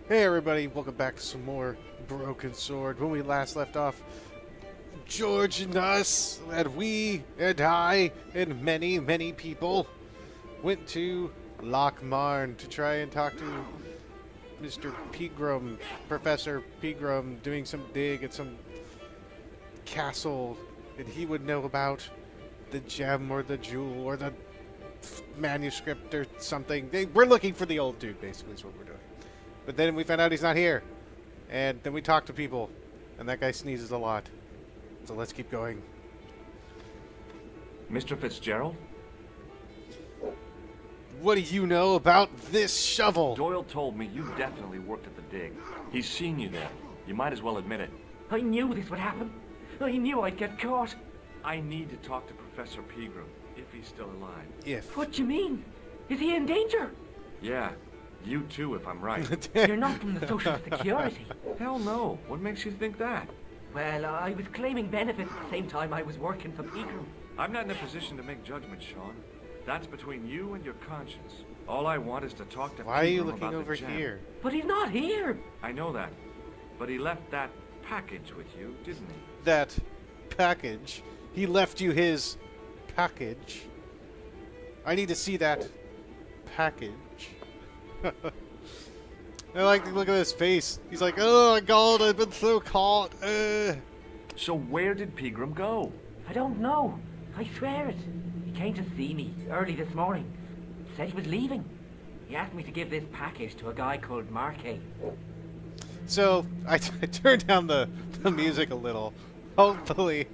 Hey everybody, welcome back to some more Broken Sword. When we last left off, George and us, and I, and many, many people went to Lochmarn to try and talk to Mr. Pegram, Professor Pegram, doing some dig at some castle, and he would know about the gem or the jewel or the manuscript or something. We're looking for the old dude, basically, is what we're doing. But then we found out he's not here. And then we talked to people. And that guy sneezes a lot. So let's keep going. Mr. Fitzgerald? What do you know about this shovel? Doyle told me you definitely worked at the dig. He's seen you there. You might as well admit it. I knew this would happen. I knew I'd get caught. I need to talk to Professor Pegram, if he's still alive. If. What do you mean? Is he in danger? Yeah, you too, if I'm right. You're not from the Social Security. Hell no. What makes you think that? Well, I was claiming benefits at the same time I was working for Pegram. I'm not in a position to make judgments, Sean. That's between you and your conscience. All I want is to talk to Why are you Pegram looking about over the gem. here? But he's not here. I know that. But he left that package with you, didn't he? That package. He left you his package. I need to see that package. I like to look at his face. He's like, oh my god, I've been so caught. So where did Pegram go? I don't know. I swear it. He came to see me early this morning. Said he was leaving. He asked me to give this package to a guy called Marquet. So, I turned down the music a little. Hopefully,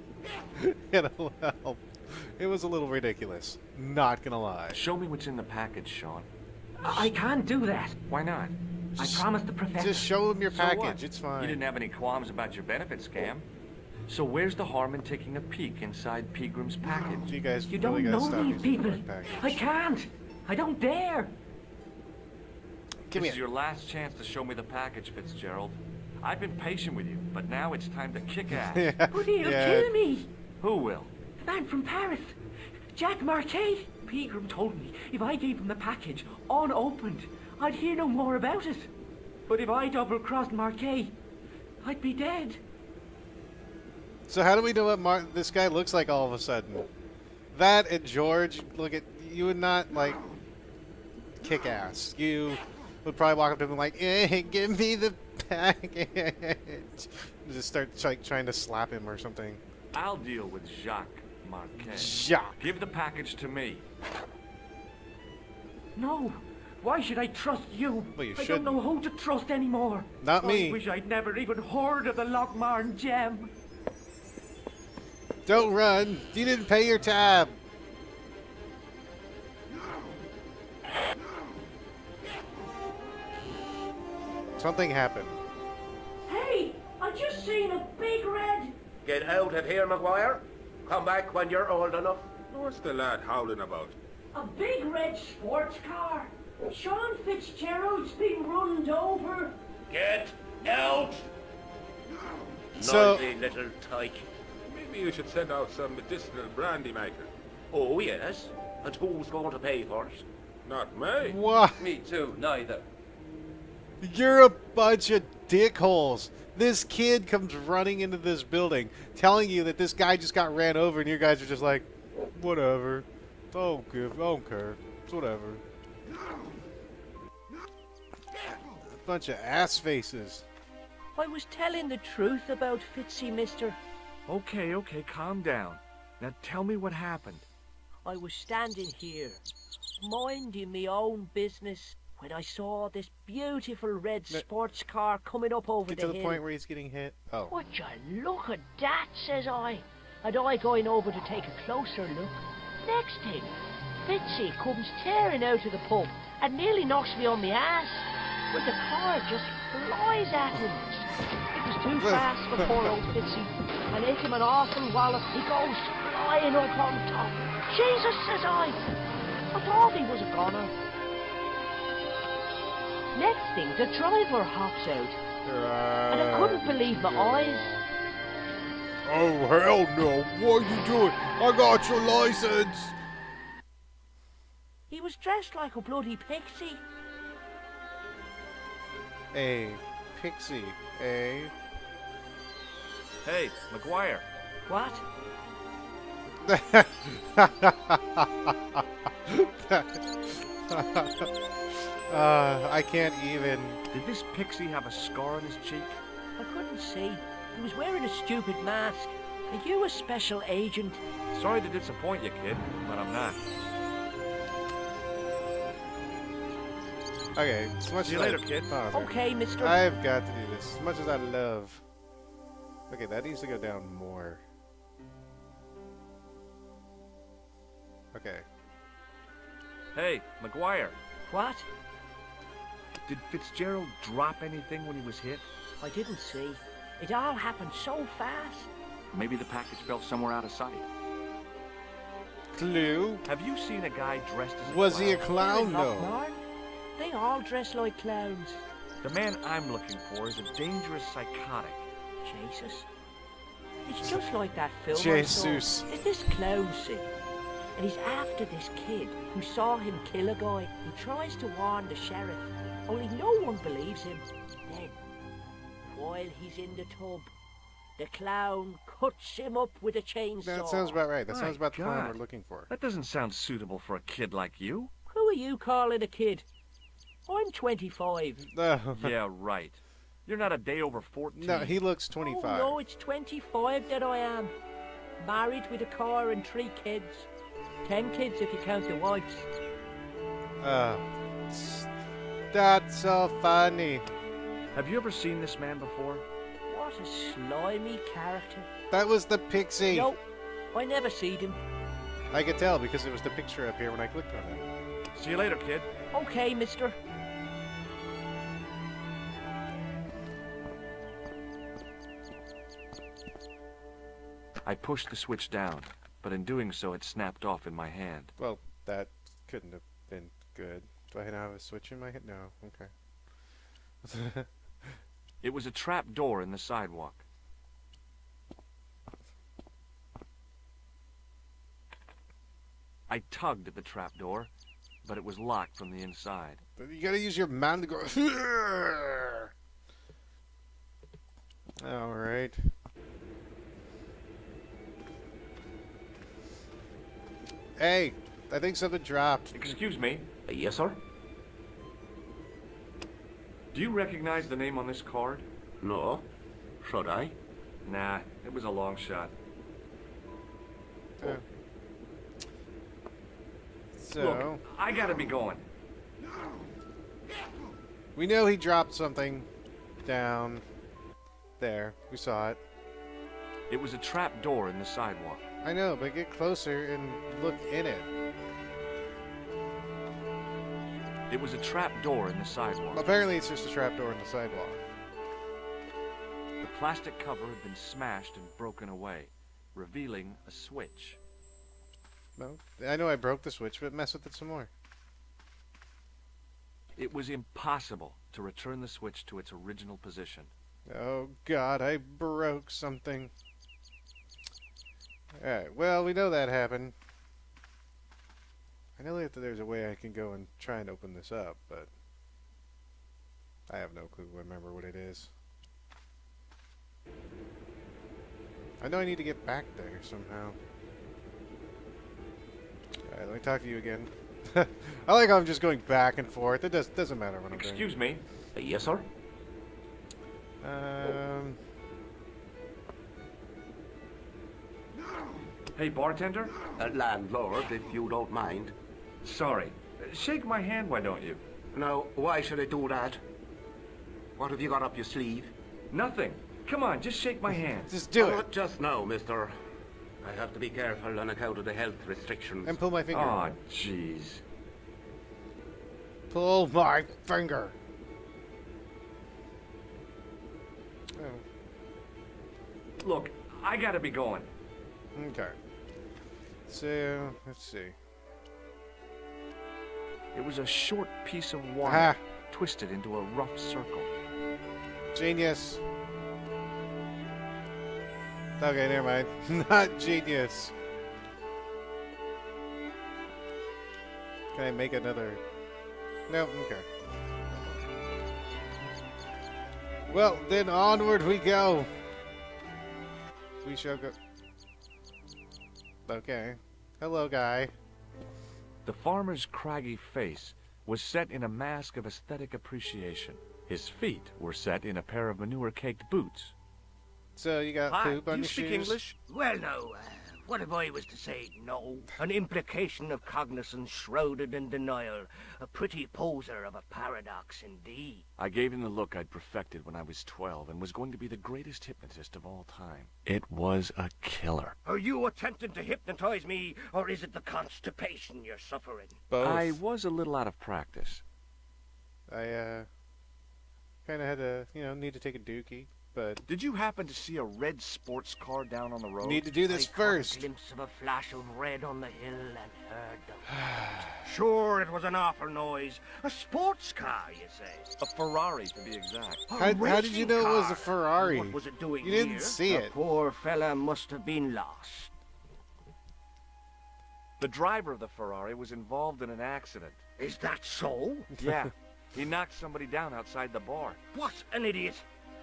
it'll help. It was a little ridiculous. Not gonna lie. Show me what's in the package, Sean. I can't do that. Why not? I promised the professor. Just show him your So package. what? It's fine. You didn't have any qualms about your benefit scam. So where's the harm in taking a peek inside Pegram's package? You guys You really don't gotta know stop these using people. the package. I can't. I don't dare. Give me This is your last chance to show me the package, Fitzgerald. I've been patient with you, but now it's time to kick ass. Yeah. But he'll Yeah. kill me. Who will? The man from Paris. Jack Marquet. Pegram told me if I gave him the package unopened, I'd hear no more about it. But if I double-crossed Marquet, I'd be dead. So how do we know what this guy looks like all of a sudden? That and George, look at you would not like kick ass. You would probably walk up to him like, "Hey, give me the package." Just start trying to slap him or something. I'll deal with Jacques Marquet. Jacques. Give the package to me. No. Why should I trust you? Well, you I shouldn't. don't know who to trust anymore. Not me. I wish I'd never even heard of the Lochmarn gem. Don't run. You didn't pay your tab. Something happened. Hey, I just seen a big red. Get out of here, McGuire. Come back when you're old enough. What's the lad howling about? A big red sports car. Sean Fitzgerald's been runned over. Get out! So- Noisy little tyke. Maybe you should send out some medicinal brandy maker. Oh, yes. And who's going to pay for it? Not me. What? Me too, neither. You're a bunch of dickholes. This kid comes running into this building telling you that this guy just got ran over and you guys are just like, whatever. Don't care. It's whatever. A bunch of ass faces. I was telling the truth about Fitzy, mister. Okay, calm down. Now tell me what happened. I was standing here, minding me own business, when I saw this beautiful red No. sports car coming up over Get the to the hill. point where he's getting hit. Oh. Would you look at that, says I. And I going over to take a closer look. Next thing, Fitzy comes tearing out of the pub and nearly knocks me on my ass. But the car just flies at him. It was too fast for poor old Fitzy, and hit him an awful wallop. He goes flying up on top. Jesus, says I thought he was a goner. Next thing, the driver hops out, and I couldn't believe my eyes. Oh, hell no. What are you doing? I got your license. He was dressed like a bloody pixie. A pixie. A. Hey, McGuire. What? I can't even. Did this pixie have a scar on his cheek? I couldn't see. He was wearing a stupid mask. Are you a special agent? Sorry to disappoint you, kid, but I'm not. Okay, as much See you as later, kid. Okay, mister. I've got to do this. As much as I love. Okay, that needs to go down more. Okay. Hey, McGuire. What? Did Fitzgerald drop anything when he was hit? I didn't see. It all happened so fast. Maybe the package fell somewhere out of sight. Clue? Have you seen a guy dressed as a Was he a clown? clown though? Lockmore? They all dress like clowns. The man I'm looking for is a dangerous psychotic. Jesus. It's just like that film Jesus. I saw. It's this clown scene. And he's after this kid who saw him kill a guy. He tries to warn the sheriff, only no one believes him. Then, while he's in the tub, the clown cuts him up with a chainsaw. That sounds about right. That My sounds about the clown God. we're looking for. That doesn't sound suitable for a kid like you. Who are you calling a kid? I'm 25. No, Yeah, right. You're not a day over 14. no, he looks Oh 25. no, it's 25 that I am. Married with a car and 3 kids. 10 kids if you count the wives. That's so funny. Have you ever seen this man before? What a slimy character. That was the pixie. Nope, I never seen him. I could tell because it was the picture up here when I clicked on it. See you later, kid. Okay, mister. I pushed the switch down, but in doing so it snapped off in my hand. Well, that couldn't have been good. Do I now have a switch in my head? No. Okay. It was a trap door in the sidewalk. I tugged at the trap door, but it was locked from the inside. You gotta use your mind to go. All right. Hey, I think something dropped. Excuse me, Yes, sir? do you recognize the name on this card? No. Should I? Nah, it was a long shot. Oh. So Look, I gotta be going. we know he dropped something down there. We saw it. It was a trap door in the sidewalk. I know, but get closer and look in it. It was a trap door in the sidewalk. Apparently, it's just a trapdoor in the sidewalk. The plastic cover had been smashed and broken away, revealing a switch. Well, I know I broke the switch, but mess with it some more. It was impossible to return the switch to its original position. Oh God, I broke something. Alright, well, we know that happened. I know that there's a way I can go and try and open this up, but I have no clue. Remember what it is. I know I need to get back there somehow. Alright, let me talk to you again. I like how I'm just going back and forth. It doesn't matter what I'm doing. Excuse me. Yes, sir? Hey, bartender? Landlord, if you don't mind. Sorry. Shake my hand, why don't you? Now, why should I do that? What have you got up your sleeve? Nothing. Come on, just shake my hand. Just do it. Not just now, mister. I have to be careful on account of the health restrictions. And pull my finger. Aw, jeez. Pull my finger. Oh, Look, I gotta be going. okay. So, let's see. It was a short piece of wire, Aha! twisted into a rough circle. Genius. Okay, never mind. Not genius. Can I make another? No, okay. Well, then onward we go. We shall go. Okay. Hello, guy. The farmer's craggy face was set in a mask of aesthetic appreciation. His feet were set in a pair of manure-caked boots. So you got Hi, poop do on you your speak shoes? English? Well, now, what if I was to say no? An implication of cognizance shrouded in denial. A pretty poser of a paradox indeed. I gave him the look I'd perfected when I was 12 and was going to be the greatest hypnotist of all time. It was a killer. Are you attempting to hypnotize me, or is it the constipation you're suffering? Both. I was a little out of practice. I kind of had to, need to take a dookie, but Did you happen to see a red sports car down on the road? need to do this I caught first. a glimpse of a flash of red on the hill and heard the Sure, it was an awful noise. A sports car, you say? A Ferrari, to be exact. A How did you racing know it was a car. Ferrari? What was it doing You didn't here? see The it. poor fella must have been lost. The driver of the Ferrari was involved in an accident. Is that so? Yeah, he knocked somebody down outside the bar. What an idiot!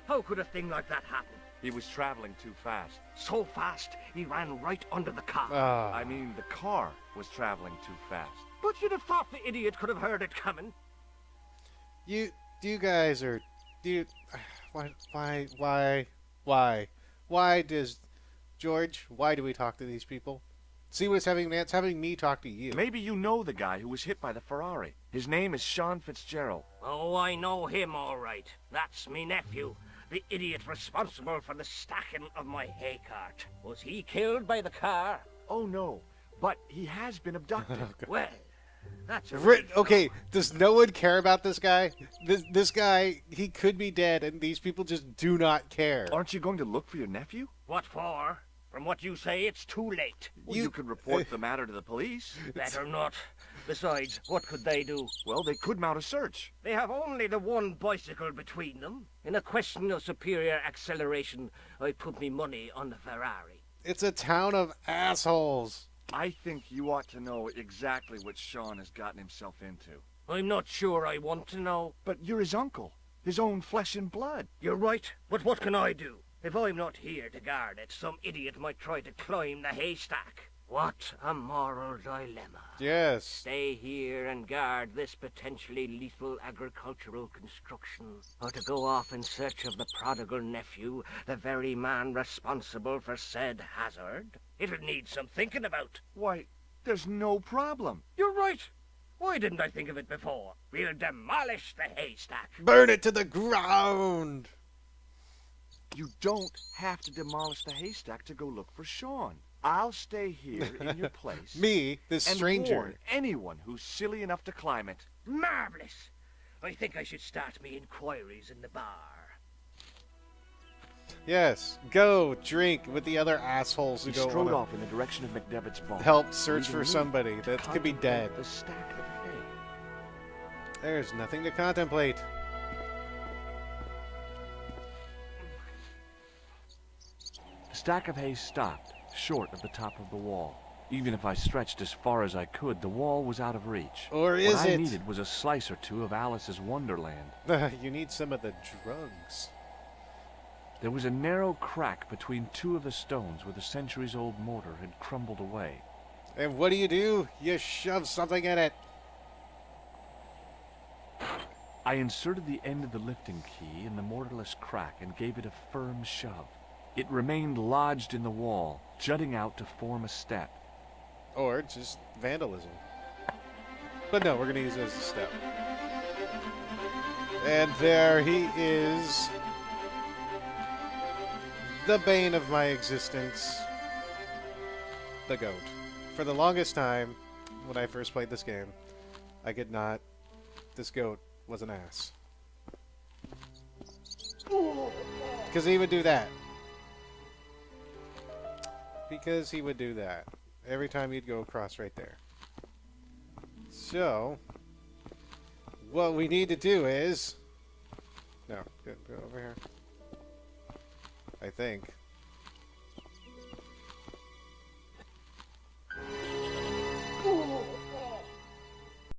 How could a thing like that happen? He was traveling too fast. So fast, he ran right under the car. Ah. I mean, the car was traveling too fast. But you'd have thought the idiot could have heard it coming. You guys are, why does, George, why do we talk to these people? See what's having, that's having me talk to you. Maybe you know the guy who was hit by the Ferrari. His name is Sean Fitzgerald. Oh, I know him all right. That's me nephew, the idiot responsible for the stacking of my hay cart. Was he killed by the car? Oh no, but he has been abducted. Well, that's a Okay, does no one care about this guy? This guy, he could be dead, and these people just do not care. Aren't you going to look for your nephew? What for? From what you say, it's too late. Well, you could report the matter to the police. Better not. Besides, what could they do? Well, they could mount a search. They have only the one bicycle between them. In a question of superior acceleration, I put me money on the Ferrari. It's a town of assholes. I think you ought to know exactly what Sean has gotten himself into. I'm not sure I want to know. But you're his uncle, his own flesh and blood. You're right, but what can I do? If I'm not here to guard it, some idiot might try to climb the haystack. What a moral dilemma. Yes. Stay here and guard this potentially lethal agricultural construction, or to go off in search of the prodigal nephew, the very man responsible for said hazard? It'll need some thinking about. Why, there's no problem. You're right. Why didn't I think of it before? We'll demolish the haystack. Burn it to the ground. You don't have to demolish the haystack to go look for Sean. I'll stay here in your place. Me, this and stranger. warn anyone who's silly enough to climb it. Marvelous. I think I should start me inquiries in the bar. Yes, go drink with the other assholes who He don't strode want off in the direction of McDevitt's barn. to help search leaving for me somebody to that could be dead. contemplate The stack of hay. There's nothing to contemplate. The stack of hay stopped, short of the top of the wall. Even if I stretched as far as I could, the wall was out of reach. Or is what I it? needed was a slice or two of Alice's Wonderland. You need some of the drugs. There was a narrow crack between two of the stones where the centuries-old mortar had crumbled away. And what do? You shove something in it. I inserted the end of the lifting key in the mortarless crack and gave it a firm shove. It remained lodged in the wall, jutting out to form a step. Or just vandalism. But no, we're going to use it as a step. And there he is. The bane of my existence. The goat. For the longest time, when I first played this game, I could not... This goat was an ass. Because he would do that. Because he would do that. Every time you'd go across right there. So, what we need to do is... No, go over here. I think.